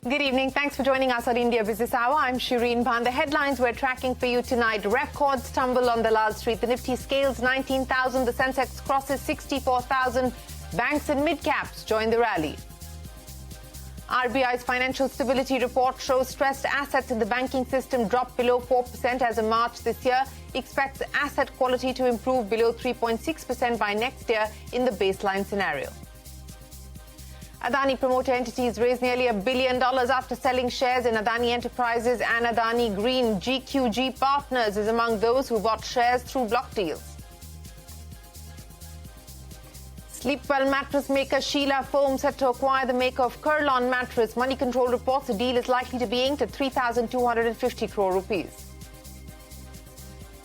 Good evening. Thanks for joining us on India Business Hour. I'm Shireen Bhan. The headlines we're tracking for you tonight. Records tumble on the Lal Street. The Nifty scales 19,000. The Sensex crosses 64,000. Banks and mid-caps join the rally. RBI's financial stability report shows stressed assets in the banking system dropped below 4% as of March this year. Expects asset quality to improve below 3.6% by next year in the baseline scenario. Adani promoter entities raised nearly $1 billion after selling shares in Adani Enterprises and Adani Green. GQG Partners is among those who bought shares through block deals. Sleepwell mattress maker Sheela Foam set to acquire the maker of Kurlon mattress. Money Control reports the deal is likely to be inked at 3,250 crore rupees.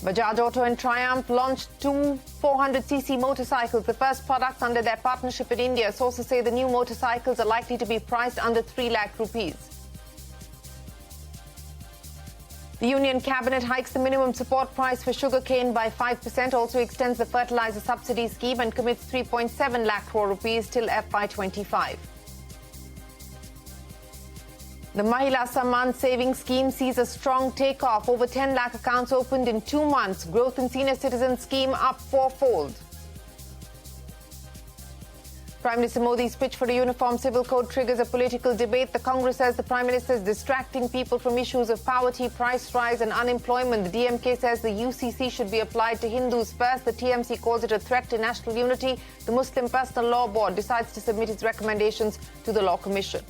Bajaj Auto and Triumph launched two 400cc motorcycles, the first products under their partnership in India. Sources say the new motorcycles are likely to be priced under 3 lakh rupees. The Union Cabinet hikes the minimum support price for sugarcane by 5%, also extends the fertilizer subsidy scheme and commits 3.7 lakh crore rupees till FY25. The Mahila Samman Savings Scheme sees a strong takeoff. Over 10 lakh accounts opened in 2 months. Growth in Senior Citizen Scheme up 4-fold. Prime Minister Modi's pitch for a uniform civil code triggers a political debate. The Congress says the Prime Minister is distracting people from issues of poverty, price rise and unemployment. The DMK says the UCC should be applied to Hindus first. The TMC calls it a threat to national unity. The Muslim Personal Law Board decides to submit its recommendations to the Law Commission.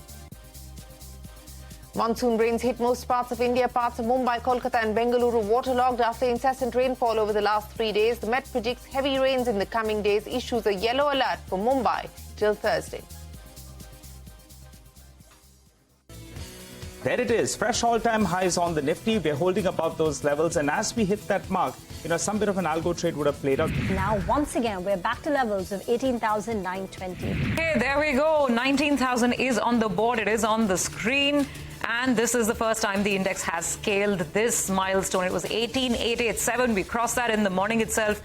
Monsoon rains hit most parts of India. Parts of Mumbai, Kolkata and Bengaluru waterlogged after incessant rainfall over the last 3 days. The Met predicts heavy rains in the coming days, issues a yellow alert for Mumbai till Thursday. There it is, fresh all-time highs on the Nifty. We're holding above those levels, and as we hit that mark, some bit of an algo trade would have played out. Now, once again, we're back to levels of 18,920. Hey, there we go. 19,000 is on the board. It is on the screen. And this is the first time the index has scaled this milestone. It was 18,887. We crossed that in the morning itself.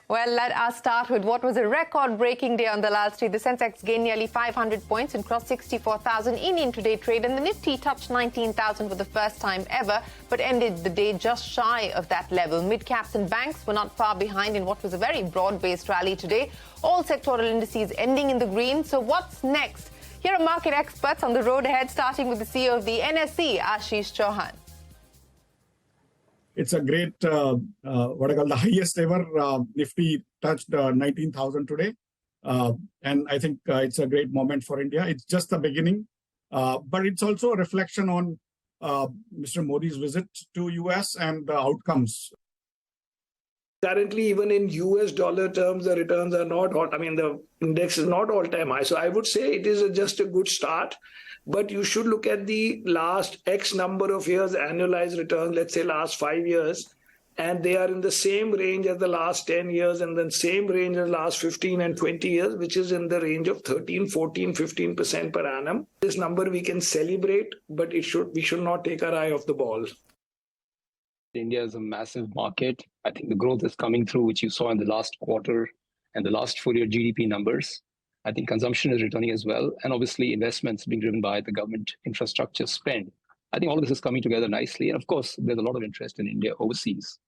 Well, let us start with what was a record-breaking day on the Lal Street. The Sensex gained nearly 500 points and crossed 64,000 in intraday trade. And the Nifty touched 19,000 for the first time ever, but ended the day just shy of that level. Mid-caps and banks were not far behind in what was a very broad-based rally today. All sectoral indices ending in the green. So what's next? Here are market experts on the road ahead, starting with the CEO of the NSE, Ashish Chauhan. It's a great, what I call the highest ever. Nifty touched 19,000 today. And I think it's a great moment for India. It's just the beginning. But it's also a reflection on Mr. Modi's visit to US and the outcomes. Currently, even in US dollar terms, the returns are not hot. I mean, the index is not all-time high. So I would say it is just a good start. But you should look at the last X number of years annualized returns, let's say last 5 years, and they are in the same range as the last 10 years and then same range as the last 15 and 20 years, which is in the range of 13, 14, 15% per annum. This number we can celebrate, but we should not take our eye off the ball. India is a massive market. I think the growth is coming through, which you saw in the last quarter and the last full year GDP numbers. I think consumption is returning as well. And obviously investments being driven by the government infrastructure spend. I think all of this is coming together nicely. And of course, there's a lot of interest in India overseas,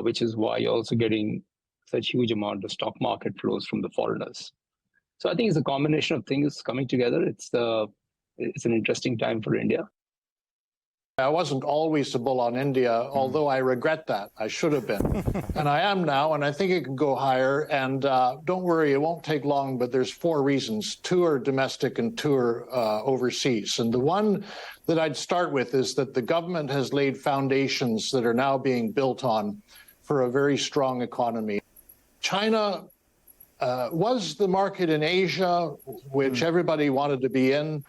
which is why you're also getting such huge amount of stock market flows from the foreigners. So I think it's a combination of things coming together. It's an interesting time for India. I wasn't always a bull on India, although I regret that. I should have been. And I am now, and I think it can go higher. And don't worry, it won't take long, but there's 4 reasons. 2 are domestic and 2 are overseas. And the one that I'd start with is that the government has laid foundations that are now being built on for a very strong economy. China was the market in Asia, which everybody wanted to be in.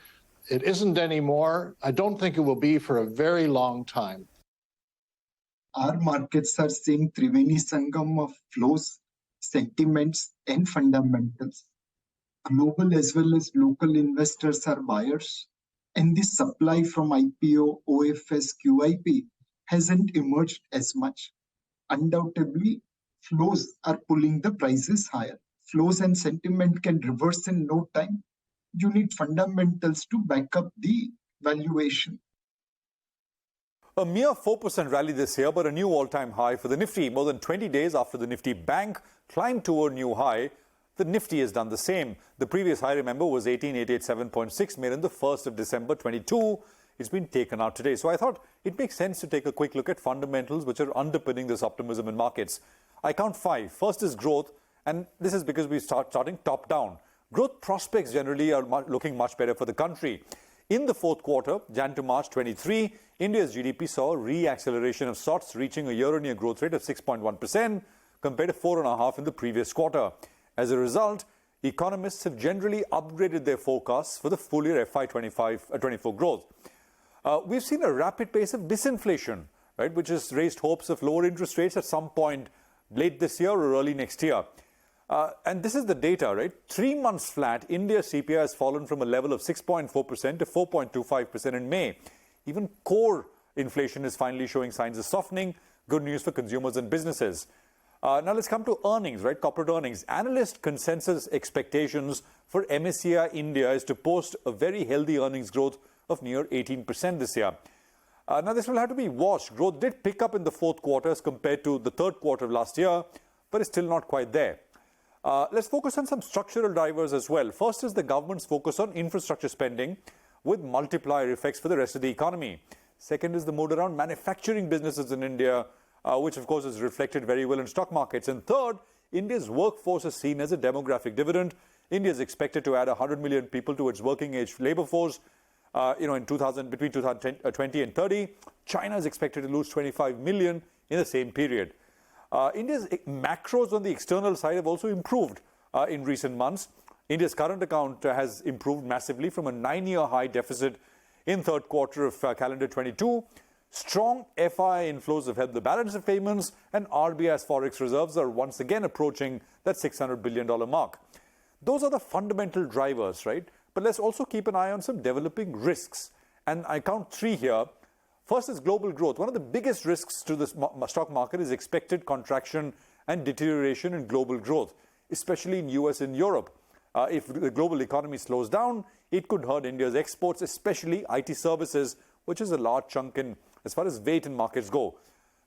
It isn't anymore. I don't think it will be for a very long time. Our markets are seeing Triveni Sangam of flows, sentiments, and fundamentals. Global as well as local investors are buyers, and the supply from IPO, OFS, QIP hasn't emerged as much. Undoubtedly, flows are pulling the prices higher. Flows and sentiment can reverse in no time. you need fundamentals to back up the valuation. A mere 4% rally this year, but a new all-time high for the Nifty. More than 20 days after the Nifty Bank climbed to a new high, the Nifty has done the same. The previous high, remember, was 18,887.6 made on the 1st of December 22. It's been taken out today. So I thought it makes sense to take a quick look at fundamentals which are underpinning this optimism in markets. I count 5. First is growth, and this is because we starting top down. Growth prospects generally are looking much better for the country. In the fourth quarter, Jan to March 23, India's GDP saw a re-acceleration of sorts, reaching a year-on-year growth rate of 6.1% compared to 4.5% in the previous quarter. As a result, economists have generally upgraded their forecasts for the full year FY24 growth. We've seen a rapid pace of disinflation, right, which has raised hopes of lower interest rates at some point late this year or early next year. And this is the data, right? 3 months flat, India's CPI has fallen from a level of 6.4% to 4.25% in May. Even core inflation is finally showing signs of softening. Good news for consumers and businesses. Now let's come to earnings, right? Corporate earnings. Analyst consensus expectations for MSCI India is to post a very healthy earnings growth of near 18% this year. Now this will have to be watched. Growth did pick up in the fourth quarter as compared to the third quarter of last year, but it's still not quite there. Let's focus on some structural drivers as well. First is the government's focus on infrastructure spending with multiplier effects for the rest of the economy. Second is the mood around manufacturing businesses in India, which of course is reflected very well in stock markets. And third, India's workforce is seen as a demographic dividend. India is expected to add 100 million people to its working age labor force. In between 2020 and 30, China is expected to lose 25 million in the same period. India's macros on the external side have also improved in recent months. India's current account has improved massively from a 9-year high deficit in third quarter of calendar 22. Strong FI inflows have helped the balance of payments, and RBI's forex reserves are once again approaching that $600 billion mark. Those are the fundamental drivers, right? But let's also keep an eye on some developing risks. And I count 3 here. First is global growth. One of the biggest risks to the stock market is expected contraction and deterioration in global growth, especially in US and Europe. If the global economy slows down, it could hurt India's exports, especially IT services, which is a large chunk in as far as weight in markets go.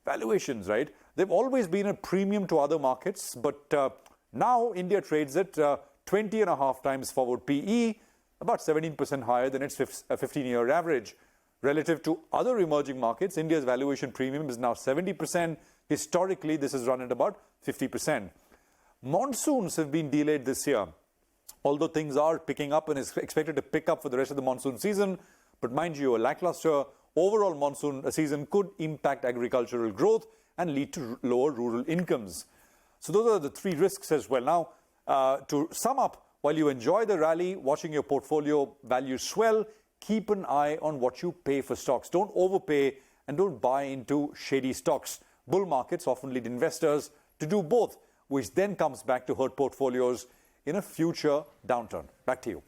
Valuations, right? They've always been a premium to other markets, but now India trades at 20.5 times forward PE, about 17% higher than its 15-year average. Relative to other emerging markets, India's valuation premium is now 70%. Historically, this has run at about 50%. Monsoons have been delayed this year, although things are picking up and is expected to pick up for the rest of the monsoon season. But mind you, a lackluster overall monsoon season could impact agricultural growth and lead to lower rural incomes. So those are the 3 risks as well. Now, to sum up, while you enjoy the rally, watching your portfolio values swell, keep an eye on what you pay for stocks. Don't overpay and don't buy into shady stocks. Bull markets often lead investors to do both, which then comes back to hurt portfolios in a future downturn. Back to you.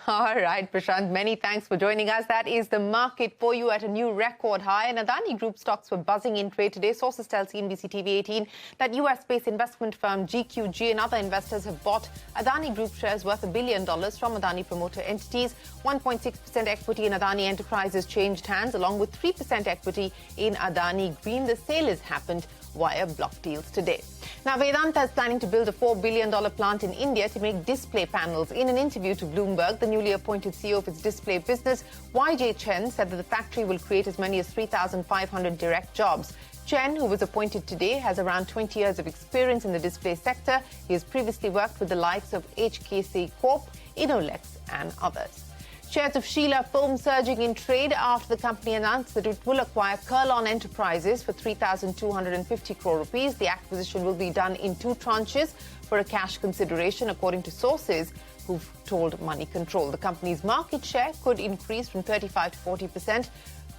All right, Prashant, many thanks for joining us. That is the market for you at a new record high. And Adani Group stocks were buzzing in trade today. Sources tell CNBC-TV18 that US-based investment firm GQG and other investors have bought Adani Group shares worth $1 billion from Adani promoter entities. 1.6% equity in Adani Enterprises changed hands, along with 3% equity in Adani Green. The sale has happened via block deals today. Now, Vedanta is planning to build a $4 billion plant in India to make display panels. In an interview to Bloomberg, the newly appointed CEO of its display business, YJ Chen, said that the factory will create as many as 3,500 direct jobs. Chen, who was appointed today, has around 20 years of experience in the display sector. He has previously worked with the likes of HKC Corp, Inolex and others. Shares of Sheela Foam surging in trade after the company announced that it will acquire Kurlon Enterprises for 3,250 crore rupees. The acquisition will be done in 2 tranches for a cash consideration, according to sources who've told Money Control. The company's market share could increase from 35 to 40%,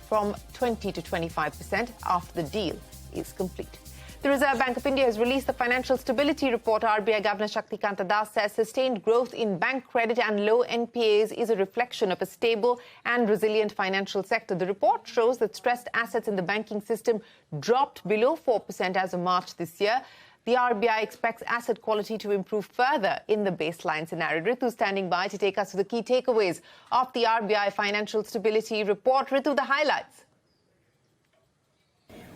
from 20 to 25% after the deal is complete. The Reserve Bank of India has released the Financial Stability Report. RBI Governor Shaktikanta Das says sustained growth in bank credit and low NPAs is a reflection of a stable and resilient financial sector. The report shows that stressed assets in the banking system dropped below 4% as of March this year. The RBI expects asset quality to improve further in the baseline scenario. Ritu standing by to take us to the key takeaways of the RBI Financial Stability Report. Ritu, the highlights.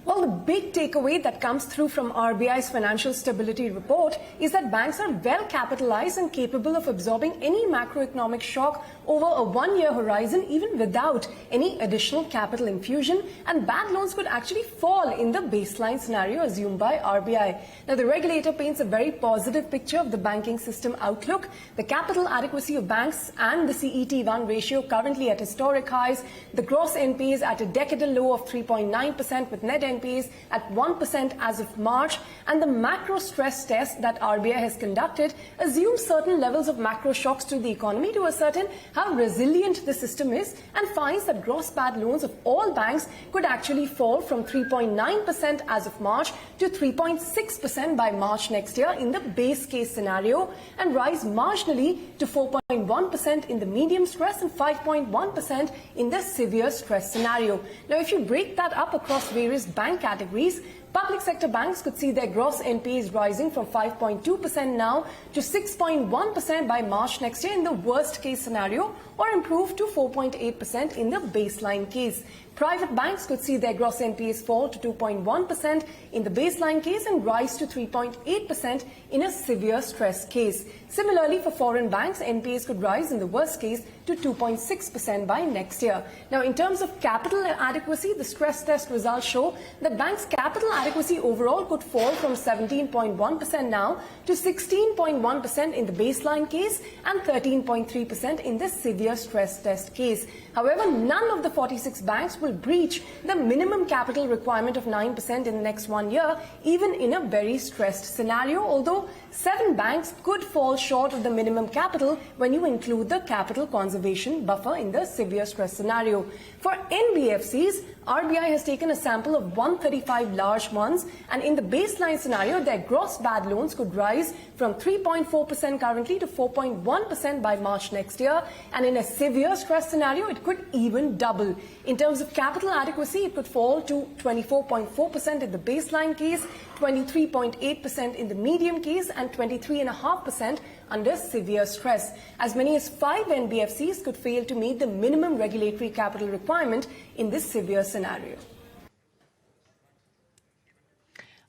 Well, the big takeaway that comes through from RBI's Financial Stability Report is that banks are well capitalized and capable of absorbing any macroeconomic shock over a one-year horizon, even without any additional capital infusion, and bad loans could actually fall in the baseline scenario assumed by RBI. Now, the regulator paints a very positive picture of the banking system outlook. The capital adequacy of banks and the CET1 ratio currently at historic highs, the gross NPAs at a decadal low of 3.9% with net NPAs at 1% as of March, and the macro stress test that RBI has conducted assumes certain levels of macro shocks to the economy to ascertain how resilient the system is, and finds that gross bad loans of all banks could actually fall from 3.9% as of March to 3.6% by March next year in the base case scenario, and rise marginally to 4.1% in the medium stress and 5.1% in the severe stress scenario. Now, if you break that up across various bank categories, public sector banks could see their gross NPAs rising from 5.2% now to 6.1% by March next year in the worst case scenario, or improve to 4.8% in the baseline case. Private banks could see their gross NPAs fall to 2.1% in the baseline case and rise to 3.8% in a severe stress case. Similarly, for foreign banks, NPAs could rise in the worst case to 2.6% by next year. Now, in terms of capital adequacy, the stress test results show that banks' capital adequacy overall could fall from 17.1% now to 16.1% in the baseline case and 13.3% in the severe stress test case. However, none of the 46 banks will breach the minimum capital requirement of 9% in the next 1 year, even in a very stressed scenario, although 7 banks could fall short of the minimum capital when you include the capital conservation buffer in the severe stress scenario. For NBFCs, RBI has taken a sample of 135 large ones, and in the baseline scenario, their gross bad loans could rise from 3.4% currently to 4.1% by March next year, and in a severe stress scenario, it could even double. In terms of capital adequacy, it could fall to 24.4% in the baseline case, 23.8% in the medium case, and 23.5% under severe stress. As many as 5 NBFCs could fail to meet the minimum regulatory capital requirement in this severe scenario.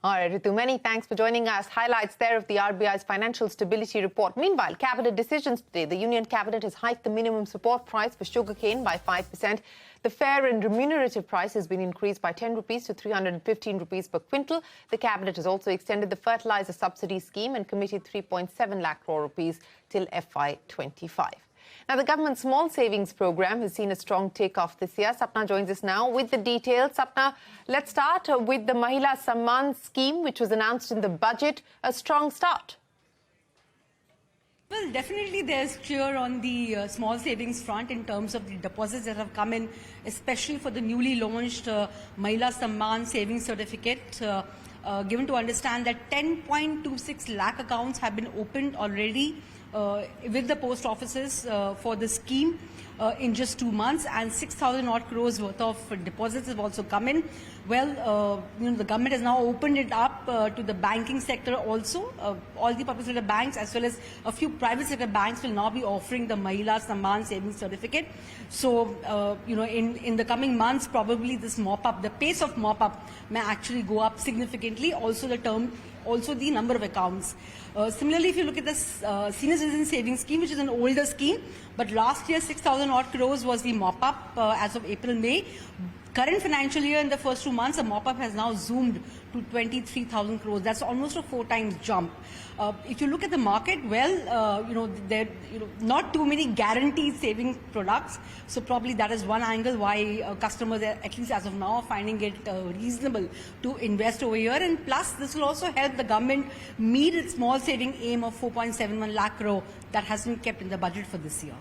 All right, Ritu, many thanks for joining us. Highlights there of the RBI's Financial Stability Report. Meanwhile, cabinet decisions today. The Union Cabinet has hiked the minimum support price for sugarcane by 5%. The fair and remunerative price has been increased by 10 rupees to 315 rupees per quintal. The Cabinet has also extended the fertilizer subsidy scheme and committed 3.7 lakh crore rupees till FY25. Now, the government's small savings program has seen a strong take-off this year. Sapna joins us now with the details. Sapna, let's start with the Mahila Samman scheme, which was announced in the budget. A strong start. Well, definitely there's cheer on the small savings front in terms of the deposits that have come in, especially for the newly launched Mahila Samman savings certificate. Given to understand that 10.26 lakh accounts have been opened already with the post offices for the scheme in just 2 months, and 6,000 odd crores worth of deposits have also come in. Well, the government has now opened it up to the banking sector also. All the public sector banks as well as a few private sector banks will now be offering the Mahila Samman savings certificate. So, in the coming months, probably this mop-up, the pace of mop-up may actually go up significantly. Also the number of accounts. Similarly, if you look at the senior citizen savings scheme, which is an older scheme, but last year 6,000 odd crores was the mop-up as of April-May. Current financial year, in the first 2 months, the mop-up has now zoomed to 23,000 crores. That's almost a 4 times jump. If you look at the market, well, there not too many guaranteed saving products. So probably that is one angle why customers, at least as of now, are finding it reasonable to invest over here. And plus, this will also help the government meet its small saving aim of 4.71 lakh crore that has been kept in the budget for this year.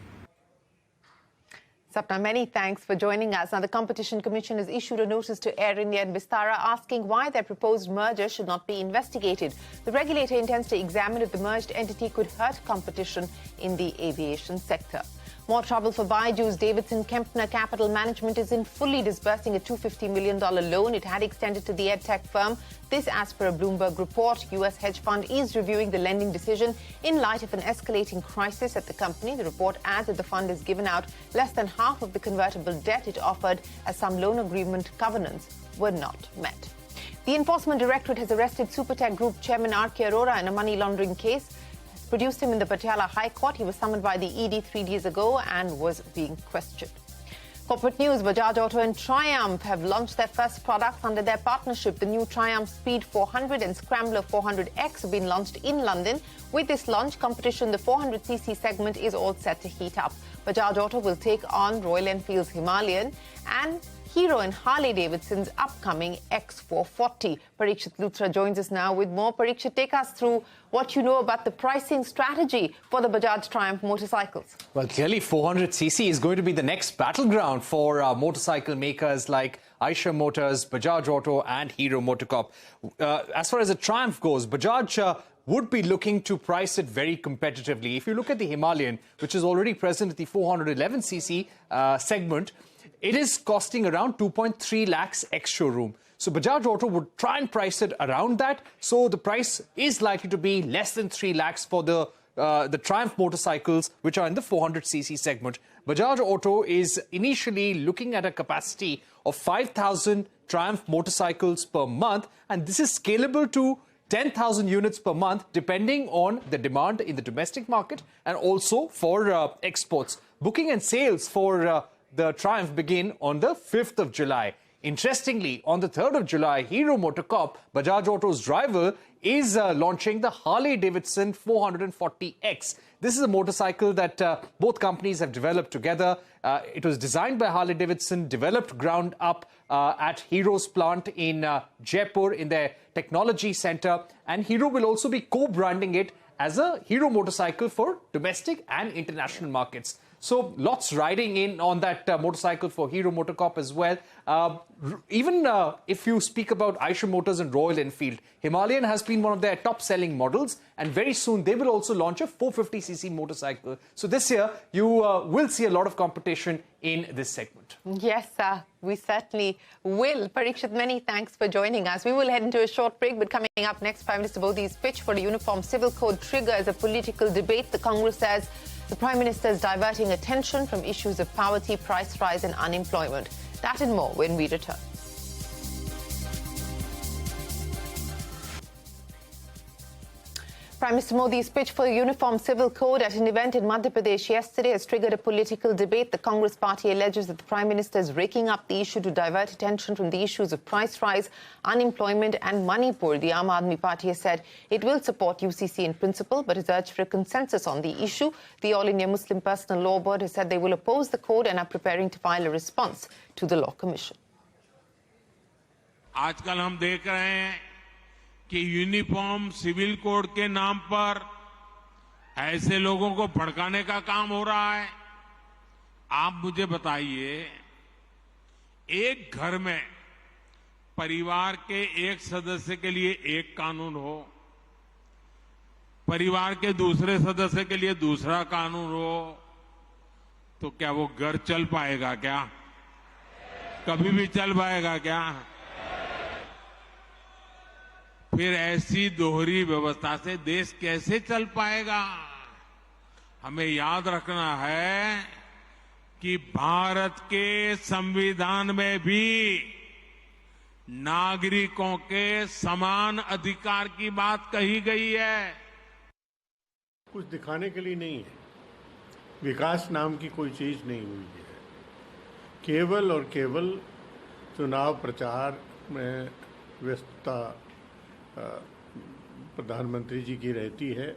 Sapna, many thanks for joining us. Now, the Competition Commission has issued a notice to Air India and Vistara asking why their proposed merger should not be investigated. The regulator intends to examine if the merged entity could hurt competition in the aviation sector. More trouble for Baiju's Davidson Kempner Capital Management is in fully disbursing a $250 million loan it had extended to the edtech firm. This as per a Bloomberg report. US hedge fund is reviewing the lending decision in light of an escalating crisis at the company. The report adds that the fund has given out less than half of the convertible debt it offered as some loan agreement covenants were not met. The Enforcement Directorate has arrested Supertech Group Chairman R.K. Arora in a money laundering case. Produced him in the Patiala High Court. He was summoned by the ED 3 days ago and was being questioned. Corporate news, Bajaj Auto and Triumph have launched their first products under their partnership. The new Triumph Speed 400 and Scrambler 400X have been launched in London. With this launch, competition in the 400cc segment is all set to heat up. Bajaj Auto will take on Royal Enfield's Himalayan and Hero and Harley-Davidson's upcoming X440. Parikshit Luthra joins us now with more. Parikshit, take us through what you know about the pricing strategy for the Bajaj Triumph motorcycles. Well, clearly 400cc is going to be the next battleground for motorcycle makers like Eicher Motors, Bajaj Auto and Hero MotoCorp. As far as the Triumph goes, Bajaj would be looking to price it very competitively. If you look at the Himalayan, which is already present at the 411cc segment, it is costing around 2.3 lakhs ex-showroom. So Bajaj Auto would try and price it around that. So the price is likely to be less than 3 lakhs for the Triumph motorcycles, which are in the 400cc segment. Bajaj Auto is initially looking at a capacity of 5,000 Triumph motorcycles per month. And this is scalable to 10,000 units per month, depending on the demand in the domestic market and also for exports. Booking and sales for the Triumph begin on the 5th of July. Interestingly, on the 3rd of July, Hero MotoCorp, Bajaj Auto's rival, is launching the Harley-Davidson 440X. This is a motorcycle that both companies have developed together. It was designed by Harley-Davidson, developed ground up at Hero's plant in Jaipur in their technology center. And Hero will also be co-branding it as a Hero motorcycle for domestic and international markets. So lots riding in on that motorcycle for Hero MotoCorp as well. Even if you speak about Eicher Motors and Royal Enfield, Himalayan has been one of their top-selling models, and very soon they will also launch a 450cc motorcycle. So this year, you will see a lot of competition in this segment. Yes, we certainly will. Parikshit, many thanks for joining us. We will head into a short break, but coming up next, Prime Minister Modi's pitch for a uniform civil code triggers a political debate. The Congress says the Prime Minister is diverting attention from issues of poverty, price rise and unemployment. That and more when we return. Prime Minister Modi's pitch for a uniform civil code at an event in Madhya Pradesh yesterday has triggered a political debate. The Congress party alleges that the Prime Minister is raking up the issue to divert attention from the issues of price rise, unemployment and Manipur. The Aam Aadmi Party has said it will support UCC in principle, but has urged for a consensus on the issue. The All India Muslim Personal Law Board has said they will oppose the code and are preparing to file a response to the Law Commission. आजकल हम देख रहे हैं कि uniform civil code के नाम पर ऐसे लोगों को भड़काने का काम हो रहा है। आप मुझे बताइए, एक घर में परिवार के एक सदस्य के लिए एक कानून हो, परिवार के दूसरे सदस्य के लिए दूसरा कानून हो, तो क्या वो घर चल पाएगा क्या? कभी भी चल पाएगा क्या? फिर ऐसी दोहरी व्यवस्था से देश कैसे चल पाएगा? हमें याद रखना है कि भारत के संविधान में भी नागरिकों के समान अधिकार की बात कही गई है। कुछ दिखाने के लिए नहीं है, विकास नाम की कोई चीज नहीं हुई है। केवल और केवल चुनाव प्रचार में व्यस्तता प्रधानमंत्री जी की रहती है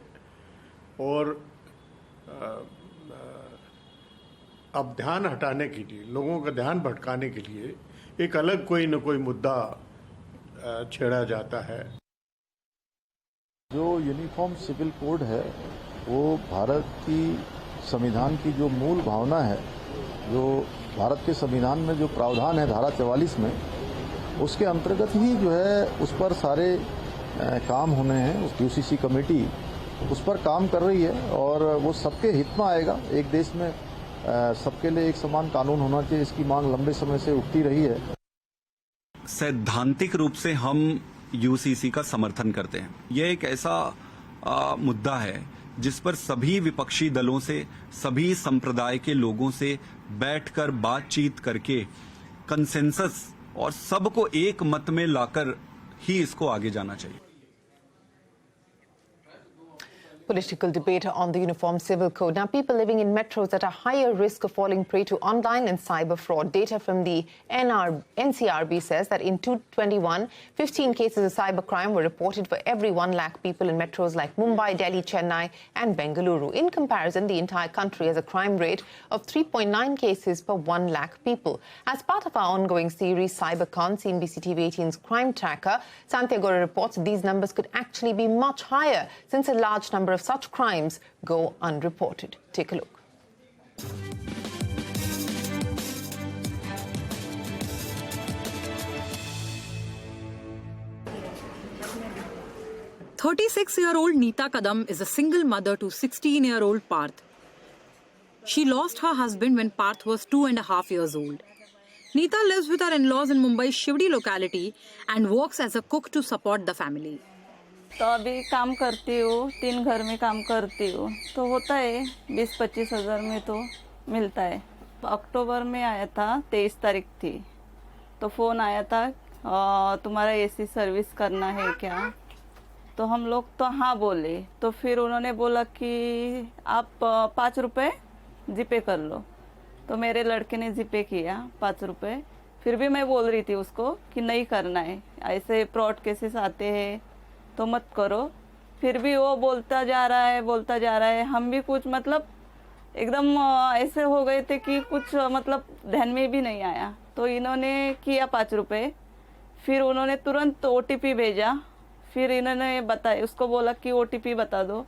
और अब ध्यान हटाने के लिए, लोगों का ध्यान भटकाने के लिए एक अलग कोई न कोई मुद्दा छेड़ा जाता है। जो यूनिफॉर्म सिविल कोड है वो भारत की संविधान की जो मूल भावना है, जो भारत के संविधान में जो प्रावधान है धारा 44 में, उसके अंतर्गत ही जो है उस पर सारे काम होने हैं। उस यूसीसी कमेटी उस पर काम कर रही है और वो सबके हित में आएगा। एक देश में सबके लिए एक समान कानून होना चाहिए, इसकी मांग लंबे समय से उठती रही है। सैद्धांतिक रूप से हम यूसीसी का समर्थन करते हैं। यह एक ऐसा मुद्दा है जिस पर सभी विपक्षी दलों से, सभी संप्रदाय के लोगों से बैठकर बातचीत करके कंसेंसस और सबको एक मत में लाकर ही इसको आगे जाना चाहिए। Political debate on the Uniform Civil Code. Now, people living in metros at a higher risk of falling prey to online and cyber fraud. Data from the NCRB says that in 2021, 15 cases of cybercrime were reported for every 1 lakh people in metros like Mumbai, Delhi, Chennai and Bengaluru. In comparison, the entire country has a crime rate of 3.9 cases per 1 lakh people. As part of our ongoing series, CyberCon, CNBC-TV18's crime tracker, Santiago reports these numbers could actually be much higher since a large number of such crimes go unreported. Take a look. "36-year-old Neeta Kadam is a single mother to 16-year-old Parth. She lost her husband when Parth was 2.5 years old. Neeta lives with her in-laws in Mumbai's Shivdi locality and works as a cook to support the family. तो अभी काम करती हूँ, 3 घर में काम करती हूँ, तो होता है 20-25 हज़ार में तो मिलता है। अक्टूबर में आया था, 23 तारीख थी, तो फ़ोन आया था तुम्हारा एसी सर्विस करना है क्या? तो हम लोग तो हाँ बोले। तो फिर उन्होंने बोला कि आप 5 रुपये जीपे कर लो। तो मेरे लड़के ने जीपे किया 5 रुपये। फिर भी मैं बोल रही थी उसको कि नहीं करना है, ऐसे फ्रॉड केसेस आते हैं तो मत करो। फिर भी वो बोलता जा रहा है। हम भी कुछ मतलब एकदम ऐसे हो गए थे कि कुछ मतलब ध्यान में भी नहीं आया। तो इन्होंने किया 5 रुपये। फिर उन्होंने तुरंत ओटीपी भेजा। फिर इन्होंने बताया, उसको बोला कि ओटीपी बता दो।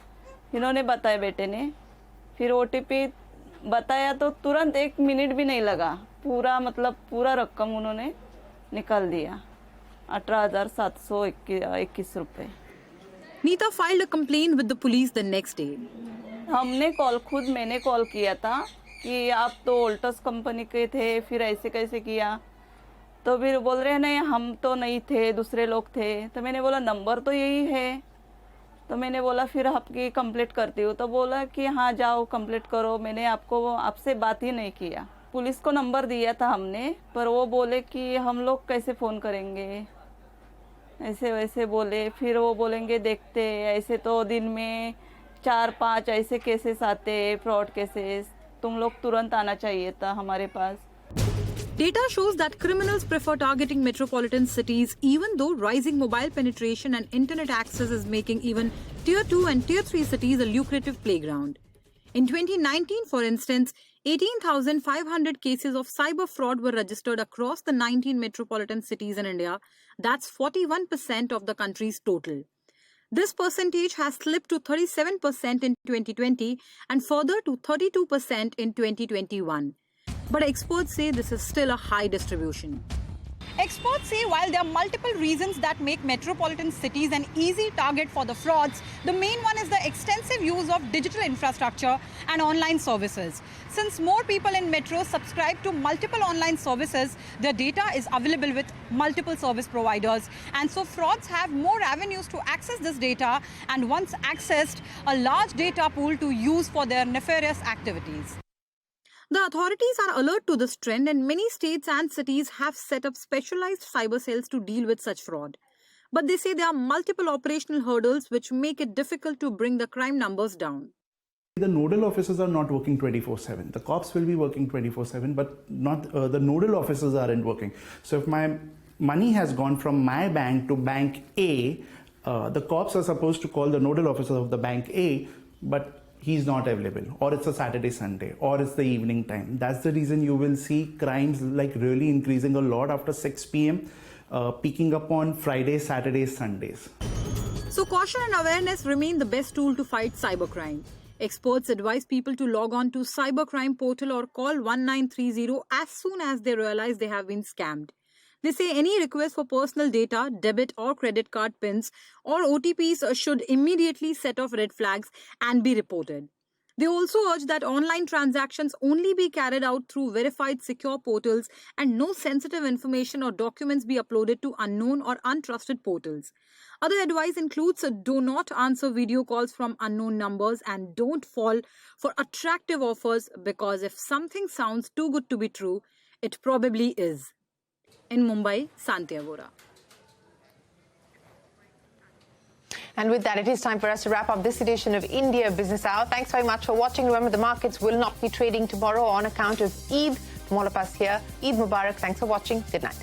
इन्होंने बताया बेटे ने। फिर ओटीपी बताया तो तुरंत 1 मिनट भी नहीं लगा, पूरा रकम उन्होंने निकाल दिया, 18,721 रुपये। Neeta filed a complaint with the police the next day. मैंने कॉल किया था कि आप तो ओल्टस कंपनी के थे, फिर ऐसे कैसे किया? तो फिर बोल रहे हैं नहीं, हम तो नहीं थे, दूसरे लोग थे। तो मैंने बोला नंबर तो यही है। तो मैंने बोला फिर आपकी कंप्लेंट करती हूँ। तो बोला कि हाँ जाओ कंप्लेंट करो, मैंने आपसे बात ही नहीं किया। पुलिस को नंबर दिया था हमने, पर वो बोले कि हम लोग कैसे फ़ोन करेंगे, ऐसे वैसे बोले। फिर वो बोलेंगे देखते, ऐसे तो दिन में 4-5 ऐसे केसेस आते, फ्रॉड केसेस, तुम लोग तुरंत आना चाहिए था हमारे पास। Data shows that criminals prefer targeting metropolitan cities, even though rising mobile penetration and internet access is making even Tier 2 and Tier 3 cities a lucrative playground. In 2019, for instance, 18,500 cases of cyber fraud were registered across the 19 metropolitan cities in India. That's 41% of the country's total. This percentage has slipped to 37% in 2020 and further to 32% in 2021. But experts say this is still a high distribution. Experts say while there are multiple reasons that make metropolitan cities an easy target for the frauds, the main one is the extensive use of digital infrastructure and online services. Since more people in metros subscribe to multiple online services, their data is available with multiple service providers. And so frauds have more avenues to access this data and once accessed, a large data pool to use for their nefarious activities. The authorities are alert to this trend and many states and cities have set up specialized cyber cells to deal with such fraud. But they say there are multiple operational hurdles which make it difficult to bring the crime numbers down. The nodal officers are not working 24/7. The cops will be working 24/7, but not the nodal officers aren't working. So if my money has gone from my bank to bank A, the cops are supposed to call the nodal officer of the bank A, but he's not available, or it's a Saturday, Sunday, or it's the evening time. That's the reason you will see crimes like really increasing a lot after 6 p.m., peaking up on Fridays, Saturdays, Sundays. So caution and awareness remain the best tool to fight cybercrime. Experts advise people to log on to cybercrime portal or call 1930 as soon as they realize they have been scammed. They say any request for personal data, debit or credit card pins or OTPs should immediately set off red flags and be reported. They also urged that online transactions only be carried out through verified secure portals and no sensitive information or documents be uploaded to unknown or untrusted portals. Other advice includes do not answer video calls from unknown numbers and don't fall for attractive offers, because if something sounds too good to be true, it probably is. In Mumbai, Santi Agora. And with that, it is time for us to wrap up this edition of India Business Hour. Thanks very much for watching. Remember, the markets will not be trading tomorrow on account of Eid. From all of us here, Eid Mubarak. Thanks for watching. Good night.